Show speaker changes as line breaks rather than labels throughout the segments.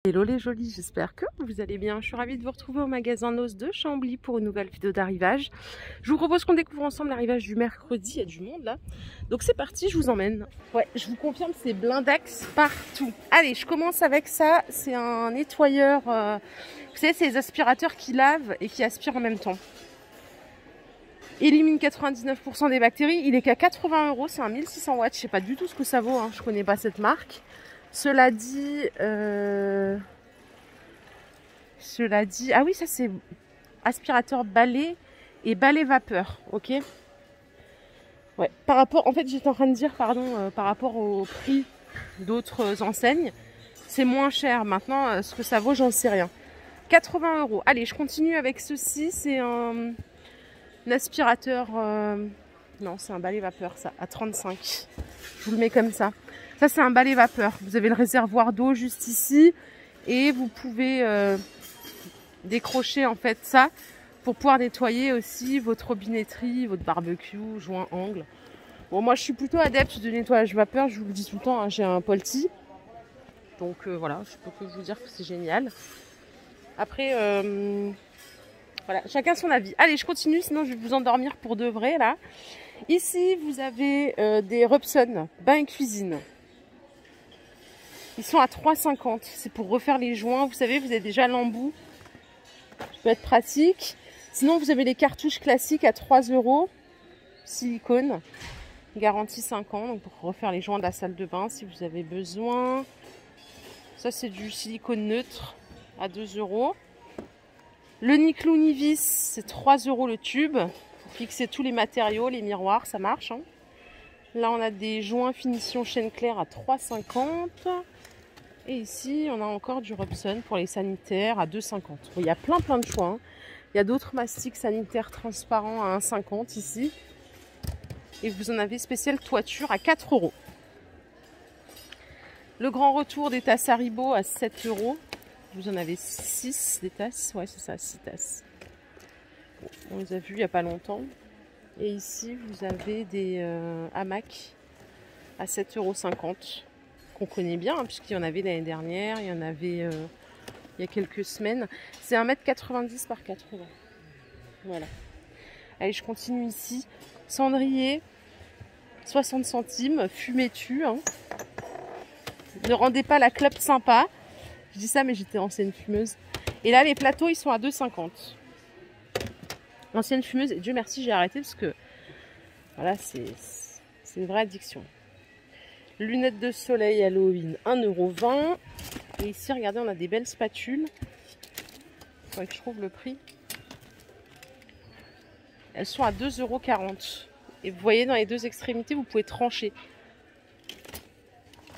Hello les jolis, j'espère que vous allez bien. Je suis ravie de vous retrouver au magasin Noz de Chambly pour une nouvelle vidéo d'arrivage. Je vous propose qu'on découvre ensemble l'arrivage du mercredi. Il y a du monde là. Donc c'est parti, je vous emmène. Ouais, je vous confirme, c'est blindax partout. Allez, je commence avec ça. C'est un nettoyeur. Vous savez, c'est les aspirateurs qui lavent et qui aspirent en même temps. Élimine 99% des bactéries. Il est qu'à 80 €. C'est un 1600 watts. Je sais pas du tout ce que ça vaut. Hein. Je connais pas cette marque. Cela dit, ah oui, ça c'est aspirateur balai et balai vapeur, ok. Ouais, par rapport, en fait, j'étais en train de dire, pardon, par rapport au prix d'autres enseignes, c'est moins cher. Maintenant, ce que ça vaut, j'en sais rien. 80 €. Allez, je continue avec ceci. C'est un aspirateur, non, c'est un balai vapeur, ça, à 35. Je vous le mets comme ça. Ça, c'est un balai vapeur. Vous avez le réservoir d'eau juste ici. Et vous pouvez décrocher en fait ça pour pouvoir nettoyer aussi votre robinetterie, votre barbecue, joint, angle. Bon, moi, je suis plutôt adepte de nettoyage vapeur. Je vous le dis tout le temps, hein, j'ai un Polti. Donc voilà, je peux que vous dire que c'est génial. Après, voilà, chacun son avis. Allez, je continue, sinon je vais vous endormir pour de vrai là. Ici, vous avez des Robson bain et cuisine. Ils sont à 3,50 €. C'est pour refaire les joints. Vous savez, vous avez déjà l'embout. Ça peut être pratique. Sinon, vous avez les cartouches classiques à 3 €. Silicone. Garantie 5 ans. Donc pour refaire les joints de la salle de bain si vous avez besoin. Ça, c'est du silicone neutre à 2 €. Le Niclou Nivis, c'est 3 € le tube. Pour fixer tous les matériaux, les miroirs, ça marche. Hein. Là, on a des joints finition chaîne claire à 3,50 €. Et ici, on a encore du Robson pour les sanitaires à 2,50 €. Bon, il y a plein de choix. Hein. Il y a d'autres mastiques sanitaires transparents à 1,50 € ici. Et vous en avez spécial toiture à 4 €. Le grand retour des tasses Haribo à 7 €. Vous en avez 6 des tasses. Ouais, c'est ça, 6 tasses. Bon, on les a vus il n'y a pas longtemps. Et ici, vous avez des hamacs à 7,50 €. Qu'on connaît bien, hein, puisqu'il y en avait l'année dernière, il y en avait il y a quelques semaines. C'est 1,90 m par 80. Voilà. Allez, je continue ici. Cendrier, 60 centimes, fumé tu. Hein. Ne rendez pas la clope sympa. Je dis ça, mais j'étais ancienne fumeuse. Et là, les plateaux, ils sont à 2,50 €. Ancienne fumeuse, et Dieu merci, j'ai arrêté parce que voilà, c'est une vraie addiction. Lunettes de soleil Halloween, 1,20 €. Et ici, regardez, on a des belles spatules. Il faudrait que je trouve le prix. Elles sont à 2,40 €. Et vous voyez, dans les deux extrémités, vous pouvez trancher.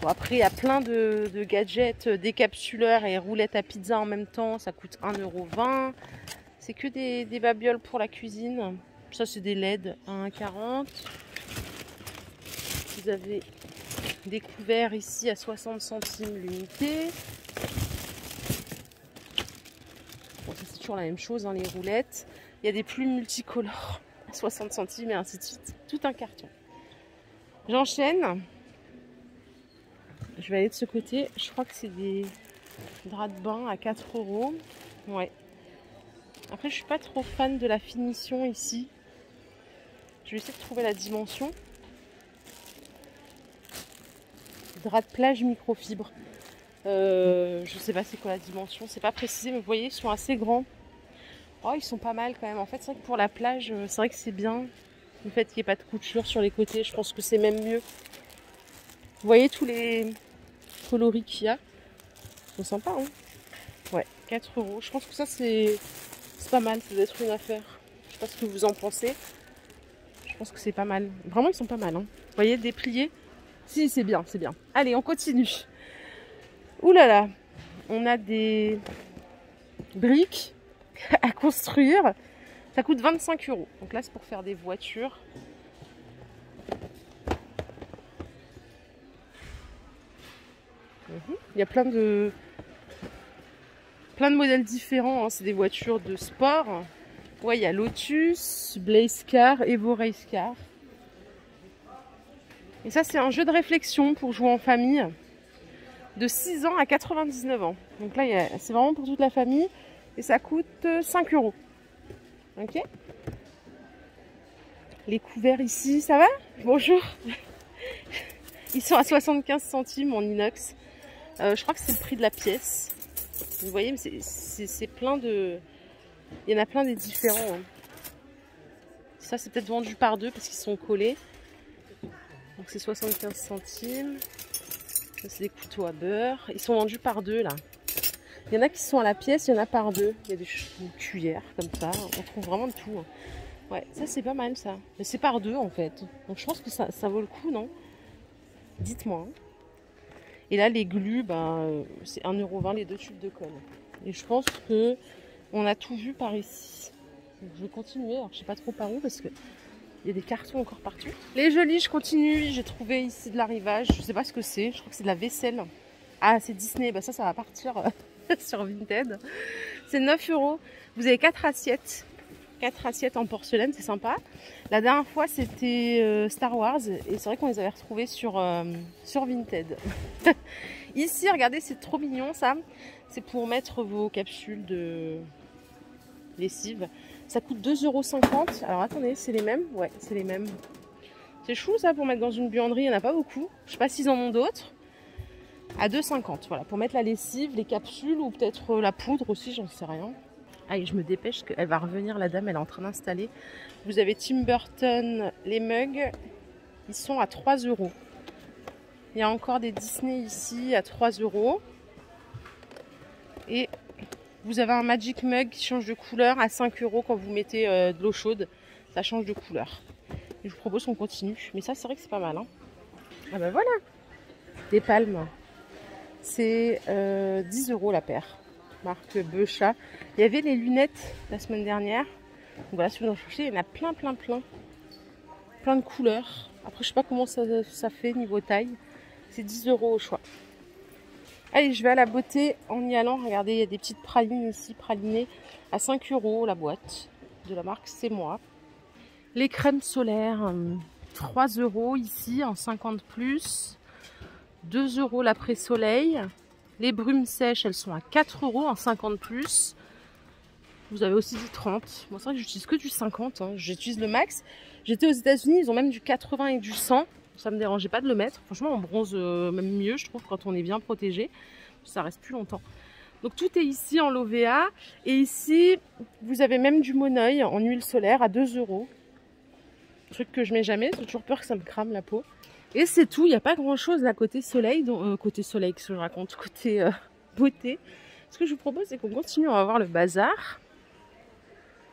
Bon, après, il y a plein de gadgets, décapsuleurs et roulettes à pizza en même temps. Ça coûte 1,20 €. C'est que des babioles pour la cuisine. Ça, c'est des LED à 1,40 €. Vous avez des couverts ici à 60 centimes l'unité. Bon, ça c'est toujours la même chose, hein, les roulettes. Il y a des plumes multicolores à 60 centimes et ainsi de suite. Tout un carton. J'enchaîne. Je vais aller de ce côté. Je crois que c'est des draps de bain à 4 €. Ouais. Après, je suis pas trop fan de la finition ici. Je vais essayer de trouver la dimension. Drap de plage microfibre. Je sais pas c'est quoi la dimension, c'est pas précisé, mais vous voyez, ils sont assez grands. Oh, ils sont pas mal quand même. En fait, c'est vrai que pour la plage, c'est vrai que c'est bien. Le fait qu'il n'y ait pas de couture sur les côtés, je pense que c'est même mieux. Vous voyez tous les coloris qu'il y a. Ils sont sympas, hein. Ouais, 4 €. Je pense que ça, c'est pas mal. Ça doit être une affaire. Je sais pas ce que vous en pensez. Je pense que c'est pas mal. Vraiment, ils sont pas mal. Hein. Vous voyez, dépliés. Si, c'est bien, c'est bien. Allez, on continue. Ouh là là, on a des briques à construire. Ça coûte 25 €. Donc là, c'est pour faire des voitures. Il y a plein de modèles différents. Hein. C'est des voitures de sport. Ouais, il y a Lotus, Blaze Car, Evo Race Car. Et ça, c'est un jeu de réflexion pour jouer en famille. de 6 ans à 99 ans. Donc là, c'est vraiment pour toute la famille. Et ça coûte 5 €. Ok. Les couverts ici, ça va? Bonjour. Ils sont à 75 centimes en inox. Je crois que c'est le prix de la pièce. Vous voyez, mais c'est plein de... Il y en a plein des différents. Hein. Ça, c'est peut-être vendu par deux parce qu'ils sont collés. Donc c'est 75 centimes. Ça, c'est des couteaux à beurre. Ils sont vendus par deux, là. Il y en a qui sont à la pièce, il y en a par deux. Il y a des cuillères comme ça. On trouve vraiment de tout. Hein. Ouais, ça, c'est pas mal, ça. Mais c'est par deux, en fait. Donc je pense que ça vaut le coup, non? Dites-moi. Hein. Et là, les glues, c'est 1,20 € les 2 tubes de colle. Et je pense que on a tout vu par ici. Donc, je vais continuer. Alors, je sais pas trop par où parce que il y a des cartons encore partout. Les jolis, je continue. J'ai trouvé ici de l'arrivage. Je sais pas ce que c'est. Je crois que c'est de la vaisselle. Ah, c'est Disney. Bah ça va partir sur Vinted. C'est 9 €. Vous avez 4 assiettes. 4 assiettes en porcelaine, c'est sympa. La dernière fois, c'était Star Wars. Et c'est vrai qu'on les avait retrouvés sur Vinted. Ici, regardez, c'est trop mignon, ça. C'est pour mettre vos capsules de lessive. Ça coûte 2,50 €. Alors, attendez, c'est les mêmes? Ouais, c'est les mêmes. C'est chou, ça, pour mettre dans une buanderie. Il n'y en a pas beaucoup. Je sais pas s'ils en ont d'autres. À 2,50 €. Voilà, pour mettre la lessive, les capsules ou peut-être la poudre aussi, j'en sais rien. Allez, je me dépêche, qu'elle va revenir, la dame, elle est en train d'installer. Vous avez Tim Burton, les mugs, ils sont à 3 €. Il y a encore des Disney ici à 3 €. Et vous avez un Magic Mug qui change de couleur à 5 € quand vous mettez de l'eau chaude. Ça change de couleur. Et je vous propose qu'on continue. Mais ça, c'est vrai que c'est pas mal. Hein. Ah ben voilà. Des palmes. C'est 10 € la paire. Marque Beuchat. Il y avait les lunettes la semaine dernière. Donc voilà, si vous en cherchez, il y en a plein. Plein de couleurs. Après, je sais pas comment ça fait niveau taille. C'est 10 € au choix. Allez, je vais à la beauté en y allant. Regardez, il y a des petites pralines ici, pralinées à 5 € la boîte de la marque C'est Moi. Les crèmes solaires, 3 € ici en 50+. 2 € l'après-soleil. Les brumes sèches, elles sont à 4 € en 50+. Vous avez aussi du 30. Moi, c'est vrai que j'utilise que du 50. Hein. J'utilise le max. J'étais aux États-Unis, ils ont même du 80 et du 100. Ça me dérangeait pas de le mettre. Franchement, on bronze même mieux, je trouve, quand on est bien protégé. Ça reste plus longtemps. Donc, tout est ici en Lovea. Et ici, vous avez même du Monoi en huile solaire à 2 €. Truc que je mets jamais. J'ai toujours peur que ça me crame la peau. Et c'est tout. Il n'y a pas grand-chose là côté soleil. Côté soleil, qu'est-ce que je raconte? Côté beauté. Ce que je vous propose, c'est qu'on continue à voir le bazar.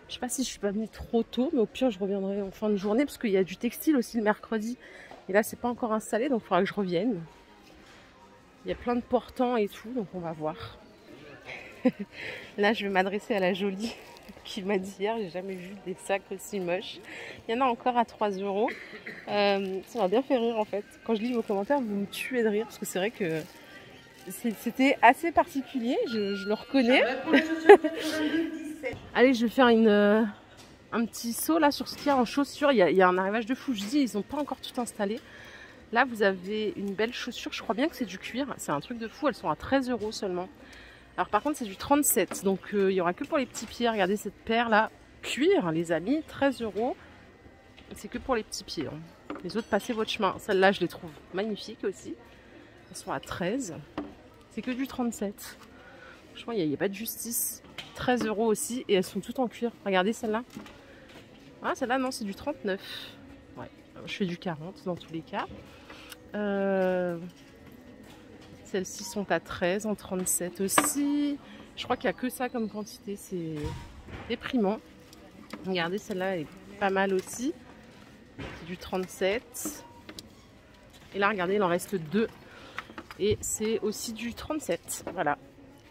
Je sais pas si je suis pas venue trop tôt, mais au pire, je reviendrai en fin de journée parce qu'il y a du textile aussi le mercredi. Et là, c'est pas encore installé, donc il faudra que je revienne. Il y a plein de portants et tout, donc on va voir. Là, je vais m'adresser à la jolie qui m'a dit hier, j'ai jamais vu des sacs aussi moches. Il y en a encore à 3 €. Ça m'a bien fait rire en fait. Quand je lis vos commentaires, vous me tuez de rire parce que c'est vrai que c'était assez particulier, je le reconnais. Allez, je vais faire un petit saut là sur ce qu'il y a en chaussures. Il y a un arrivage de fou. Je dis, ils n'ont pas encore tout installé. Là, vous avez une belle chaussure. Je crois bien que c'est du cuir. C'est un truc de fou. Elles sont à 13 € seulement. Alors par contre, c'est du 37. Donc il n'y aura que pour les petits pieds. Regardez cette paire là. Cuir, les amis. 13 €. C'est que pour les petits pieds. Hein. Les autres, passez votre chemin. Celles-là, je les trouve magnifiques aussi. Elles sont à 13. C'est que du 37. Franchement, il n'y a pas de justice. 13 € aussi. Et elles sont toutes en cuir. Regardez celle-là. Ah, celle-là, non, c'est du 39. Ouais, je fais du 40 dans tous les cas. Celles-ci sont à 13, en 37 aussi. Je crois qu'il n'y a que ça comme quantité. C'est déprimant. Regardez, celle-là, elle est pas mal aussi. C'est du 37. Et là, regardez, il en reste 2. Et c'est aussi du 37. Voilà.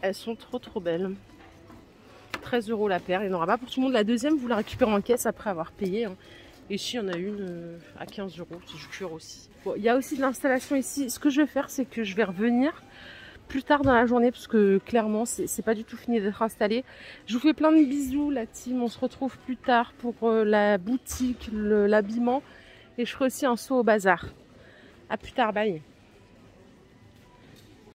Elles sont trop belles. 13 € la paire. Il n'y en aura pas pour tout le monde. La deuxième, vous la récupérez en caisse après avoir payé. Hein. Et ici, il y en a une à 15 €. C'est du cuir aussi. Bon, il y a aussi de l'installation ici. Ce que je vais faire, c'est que je vais revenir plus tard dans la journée. Parce que clairement, c'est pas du tout fini d'être installé. Je vous fais plein de bisous, la team. On se retrouve plus tard pour la boutique, l'habillement. Et je ferai aussi un saut au bazar. À plus tard, bye.